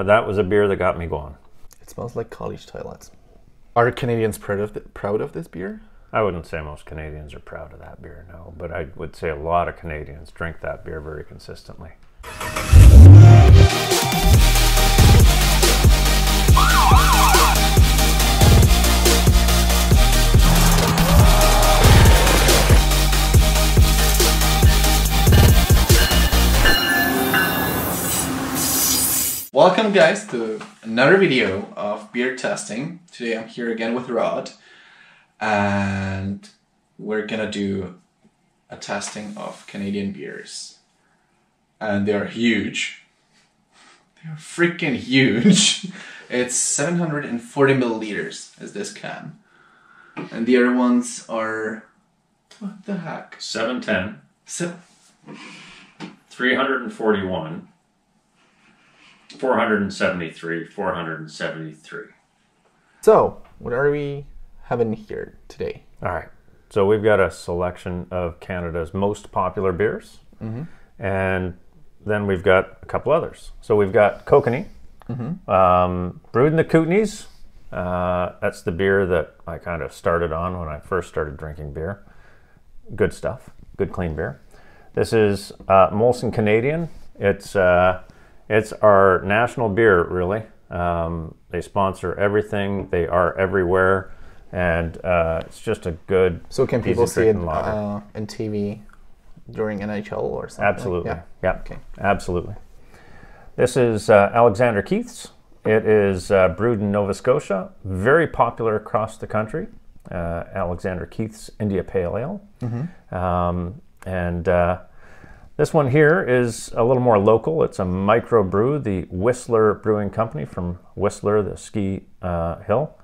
But that was a beer that got me going. It smells like college toilets. Are Canadians proud of this beer? I wouldn't say most Canadians are proud of that beer, no. But I would say a lot of Canadians drink that beer very consistently. Welcome guys to another video of beer testing. Today I'm here again with Rod and we're gonna do a testing of Canadian beers. And they are huge. They are freaking huge. It's 740 milliliters is this can. And the other ones are, what the heck? 710. 341. 473, 473. So, what are we having here today? All right. So we've got a selection of Canada's most popular beers. Mm-hmm. And then we've got a couple others. So we've got Kokanee, brewed in the Kootenays. That's the beer that I kind of started on when I first started drinking beer. Good stuff. Good, clean beer. This is Molson Canadian. It's our national beer, really. They sponsor everything. They are everywhere. And it's just a good, so can people see it in TV during NHL or something? Absolutely. Yeah. Okay. Absolutely. This is Alexander Keith's. It is brewed in Nova Scotia. Very popular across the country. Alexander Keith's India Pale Ale. Mm-hmm. This one here is a little more local. It's a micro brew, the Whistler Brewing Company from Whistler, the ski hill.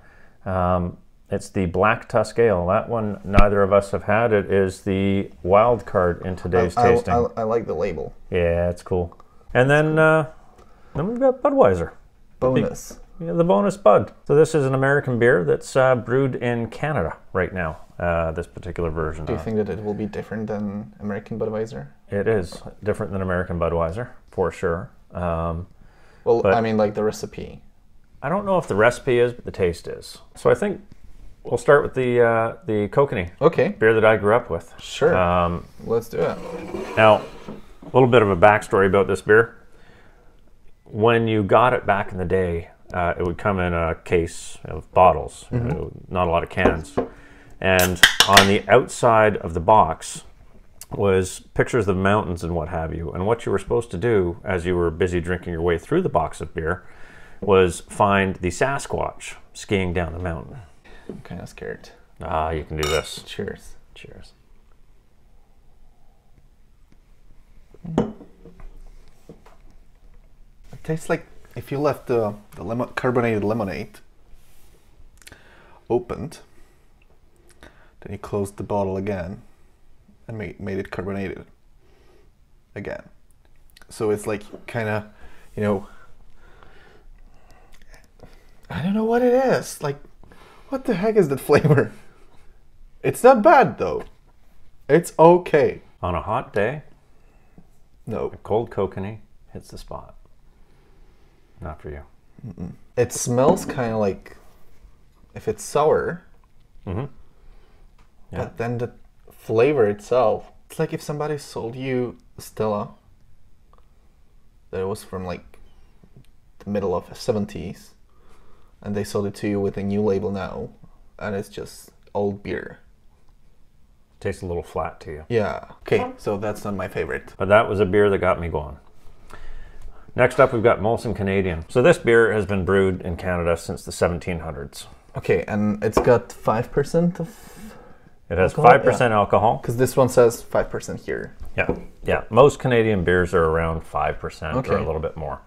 It's the Black Tusk Ale. That one neither of us have had. It is the wild card in today's tasting. I like the label. Yeah, it's cool. And then we've got Budweiser. Bonus. The bonus Bud. So this is an American beer that's brewed in Canada right now, this particular version. Do you think that it will be different than American Budweiser? It is different than American Budweiser, for sure. Well, I mean, like the recipe. I don't know if the recipe is, but the taste is. So I think we'll start with the Kokanee. Okay. Beer that I grew up with. Sure. Let's do it. Now, a little bit of a backstory about this beer. When you got it back in the day, it would come in a case of bottles, not a lot of cans. And on the outside of the box was pictures of mountains and what have you. And what you were supposed to do as you were busy drinking your way through the box of beer was find the Sasquatch skiing down the mountain. I'm kind of scared. You can do this. Cheers. Cheers. It tastes like if you left the carbonated lemonade opened, then you closed the bottle again and made it carbonated again. So it's like kind of, you know, I don't know what it is. Like, what the heck is that flavor? It's not bad though. It's okay. On a hot day, no, a cold Kokanee hits the spot. Not for you. Mm-mm. It smells kind of like, if it's sour, but then the flavor itself, it's like if somebody sold you Stella that was from like the middle of the 70s and they sold it to you with a new label now and it's just old beer. Tastes a little flat to you. Yeah. Okay, so that's not my favorite. But that was a beer that got me going. Next up, we've got Molson Canadian. So this beer has been brewed in Canada since the 1700s. Okay, and it's got 5% of... It has 5% alcohol. Because this one says 5% here. Yeah. Most Canadian beers are around 5% or a little bit more.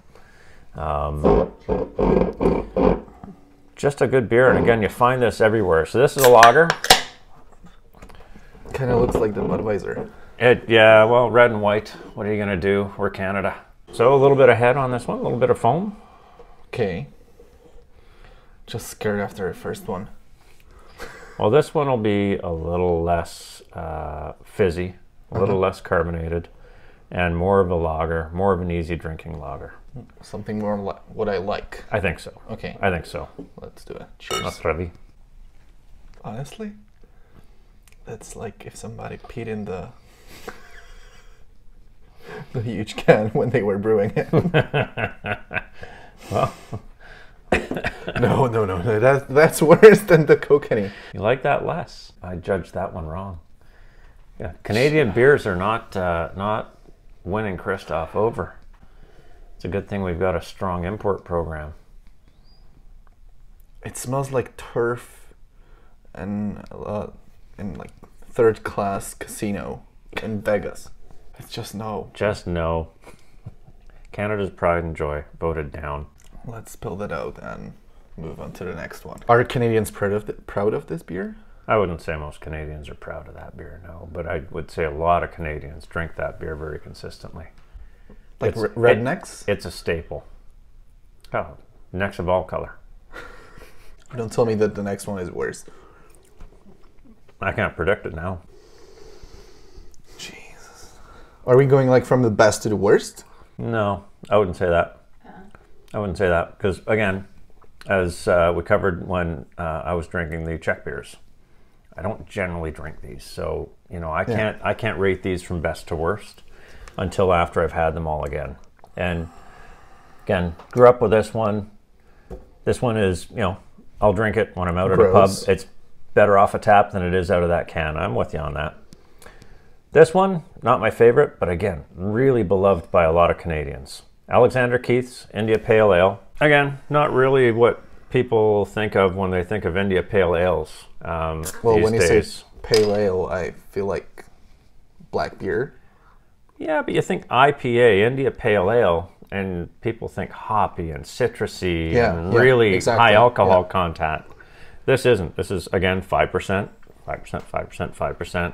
Just a good beer, and again, you find this everywhere. So this is a lager. Kind of looks like the Budweiser. Yeah, well, red and white. What are you going to do? We're Canada. So a little bit of head on this one, a little bit of foam. Okay. Just scared after the first one. Well, this one will be a little less fizzy, a little less carbonated, and more of a lager, more of an easy drinking lager. Something more like what I like. I think so. Okay. I think so. Let's do it. Cheers. Natočili. Honestly, that's like if somebody peed in the huge can when they were brewing it. Well, no. That's worse than the kokanee. you like that less? I judged that one wrong. Yeah, Canadian beers are not winning Christoph over. It's a good thing we've got a strong import program. It smells like turf and in like third class casino in Vegas. It's just no. Just no. Canada's pride and joy voted down. Let's spill that out and move on to the next one. Are Canadians proud of this beer? I wouldn't say most Canadians are proud of that beer, no, but I would say a lot of Canadians drink that beer very consistently. Like rednecks? It's a staple. Oh, necks of all color. Don't tell me that the next one is worse. I can't predict it now. Jesus. Are we going like from the best to the worst? No, I wouldn't say that. I wouldn't say that because, again, as we covered when I was drinking the Czech beers, I don't generally drink these, so I can't rate these from best to worst until after I've had them all again. And again, grew up with this one. This one is, I'll drink it when I'm out at a pub. It's better off a tap than it is out of that can. I'm with you on that. This one, not my favorite, but again, really beloved by a lot of Canadians. Alexander Keith's India Pale Ale. Again, not really what people think of when they think of India Pale Ales well, these when you days. say pale ale, I feel like black beer. Yeah, but you think IPA, India Pale Ale, and people think hoppy and citrusy and really high alcohol content. This isn't. This is, again, 5%, 5%,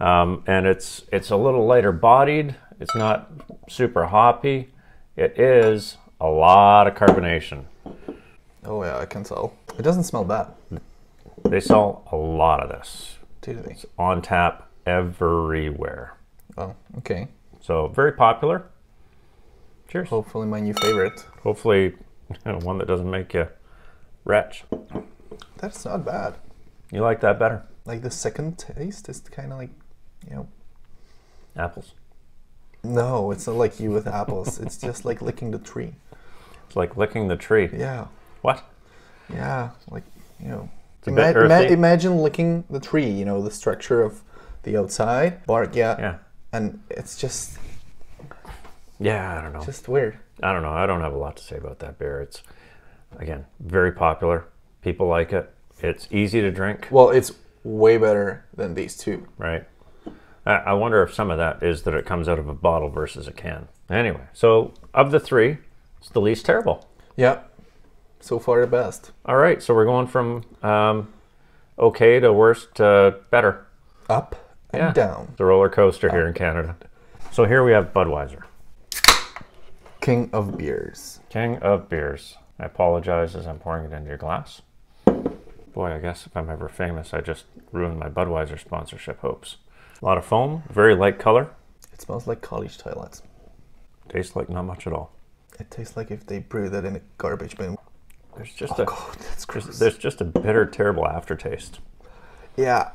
5%. And it's a little lighter bodied. It's not super hoppy. It is a lot of carbonation. Oh yeah, I can tell. It doesn't smell bad. They sell a lot of this. Do they? It's on tap everywhere. Oh, okay. So very popular. Cheers. Hopefully my new favorite. Hopefully one that doesn't make you retch. That's not bad. You like that better? Like the second taste is kind of like, Apples. No, it's not like you with apples. It's just like licking the tree. It's like licking the tree. Yeah. What? Yeah, like, It's a bit earthy. Imagine licking the tree, the structure of the outside, bark, Yeah. And it's just... Yeah, I don't know. Just weird. I don't know. I don't have a lot to say about that beer. It's, again, very popular. People like it. It's easy to drink. Well, it's way better than these two. Right. I wonder if some of that is that it comes out of a bottle versus a can. Anyway, so of the three, it's the least terrible. Yeah. So far the best. All right, so we're going from okay to worst to better. Up and down. It's a roller coaster here in Canada. So here we have Budweiser. King of beers. King of beers. I apologize as I'm pouring it into your glass. Boy, I guess if I'm ever famous, I just ruined my Budweiser sponsorship hopes. A lot of foam, very light color. It smells like college toilets. Tastes like not much at all. It tastes like if they brewed that in a garbage bin. There's just God, that's gross. There's just a bitter, terrible aftertaste. Yeah.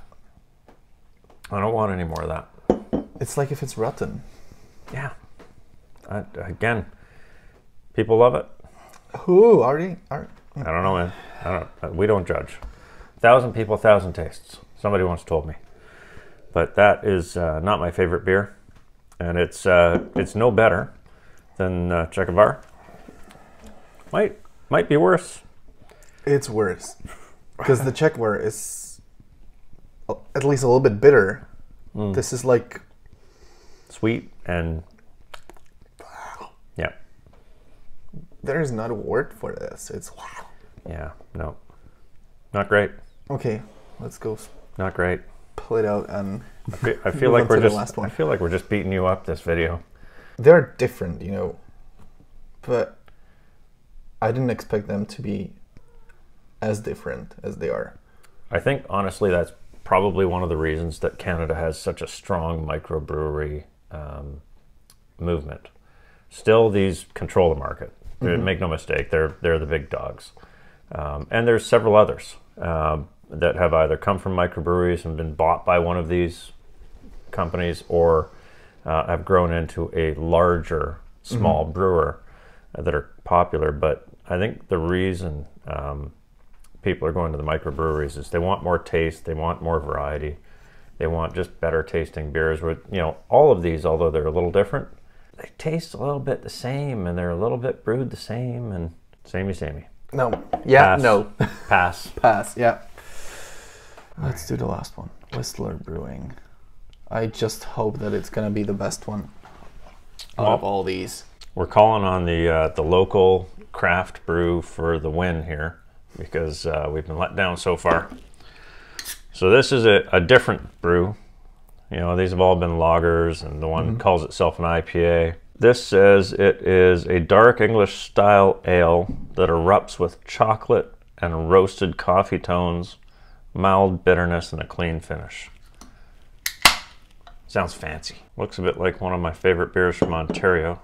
I don't want any more of that. It's like if it's rotten. Yeah. Again, people love it. Who are they? I don't know, man. We don't judge. 1,000 people, 1,000 tastes. Somebody once told me. But that is not my favorite beer, and it's no better than Czech. Might be worse. It's worse because the Czech is at least a little bit bitter. This is like sweet and yeah. There is not a word for this. It's yeah, no, not great. Okay, let's go. Not great. Pull it out and I feel like we're just beating you up this video. They're different, but I didn't expect them to be as different as they are. I think honestly that's probably one of the reasons that Canada has such a strong microbrewery movement. Still, these control the market. Make no mistake, they're the big dogs. And there's several others that have either come from microbreweries and been bought by one of these companies, or have grown into a larger, small brewer that are popular. But I think the reason people are going to the microbreweries is they want more taste, they want more variety, they want just better tasting beers. With, you know, all of these, although they're a little different, they taste a little bit the same, and they're a little bit brewed the same, and samey. No. Yeah. Pass. No. Pass. Pass. Yeah. Let's do the last one. Whistler Brewing. I just hope that it's gonna be the best one out of all these. We're calling on the local craft brew for the win here, because we've been let down so far. So this is a different brew. You know, these have all been lagers, and the one calls itself an IPA. This says it is a dark English style ale that erupts with chocolate and roasted coffee tones, mild bitterness, and a clean finish. Sounds fancy. Looks a bit like one of my favorite beers from Ontario,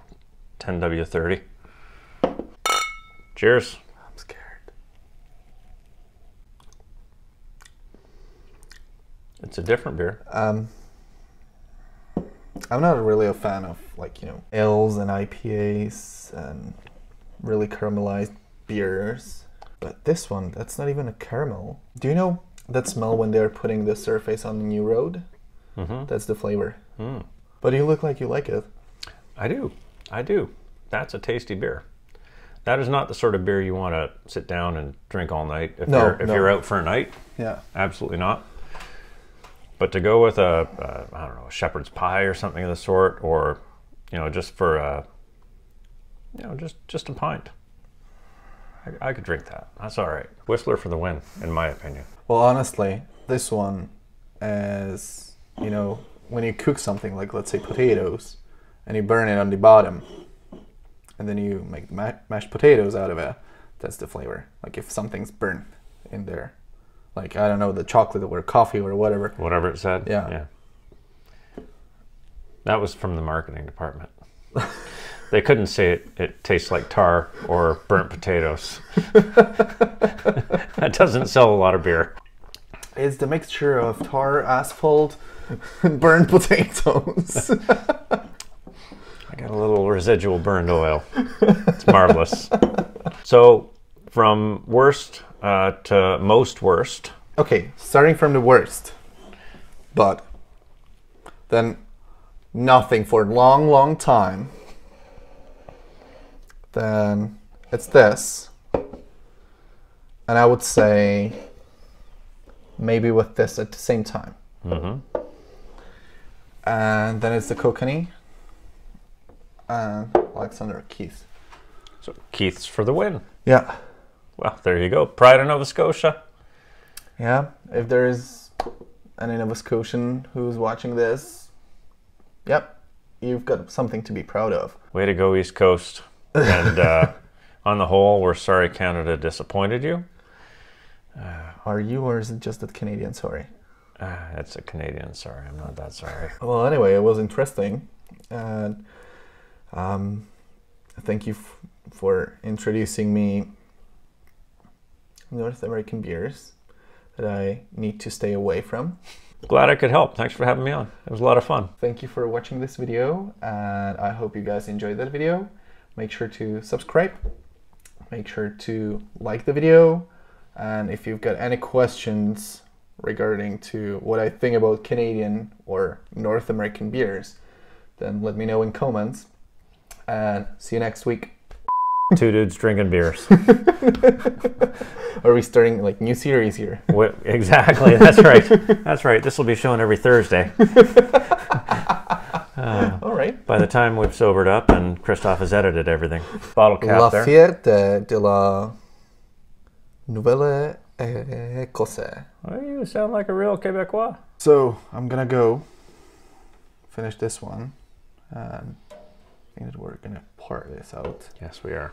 10W30. Cheers. I'm scared. It's a different beer. I'm not really a fan of, like, you know, ales and IPAs and really caramelized beers. But this one, that's not even a caramel. Do you know that smell when they're putting the surface on the new road? That's the flavor. But you look like you like it. I do. That's a tasty beer. That is not the sort of beer you want to sit down and drink all night if you're out for a night. Yeah. Absolutely not. But to go with I don't know, a shepherd's pie or something of the sort, or, you know, just for just a pint, I could drink that. That's all right. Whistler for the win, in my opinion. Well, honestly, this one is, you know, when you cook something like, let's say, potatoes, and you burn it on the bottom, and then you make mashed potatoes out of it, that's the flavor. Like if something's burnt in there. Like, I don't know, the chocolate or coffee or whatever. Whatever it said. Yeah. That was from the marketing department. They couldn't say it tastes like tar or burnt potatoes. That doesn't sell a lot of beer. It's the mixture of tar, asphalt, and burnt potatoes. I got a little residual burned oil. It's marvelous. So, from worst to most worst. Okay, starting from the worst, but then nothing for a long time. Then it's this, and I would say maybe with this at the same time. And then it's the Kokanee and Alexander Keith. So Keith's for the win. Yeah. Well, there you go. Pride of Nova Scotia. Yeah, if there is any Nova Scotian who's watching this, yep, you've got something to be proud of. Way to go, East Coast. And on the whole, we're sorry Canada disappointed you. Are you, or is it just that Canadian sorry? It's a Canadian sorry. I'm not that sorry. Well, anyway, it was interesting. And thank you for introducing me North American beers that I need to stay away from. Glad I could help. Thanks for having me on. It was a lot of fun. Thank you for watching this video, and I hope you guys enjoyed that video. Make sure to subscribe. Make sure to like the video. And if you've got any questions regarding to what I think about Canadian or North American beers, then let me know in comments. And see you next week. Two dudes drinking beers. Are we starting like new series here? Exactly. That's right. That's right. This will be shown every Thursday. All right. By the time we've sobered up and Christoph has edited everything. Bottle cap La there. fierté de la nouvelle écosse. Well, you sound like a real Quebecois. So I'm gonna go finish this one, and I think that we're gonna pour this out. Yes, we are.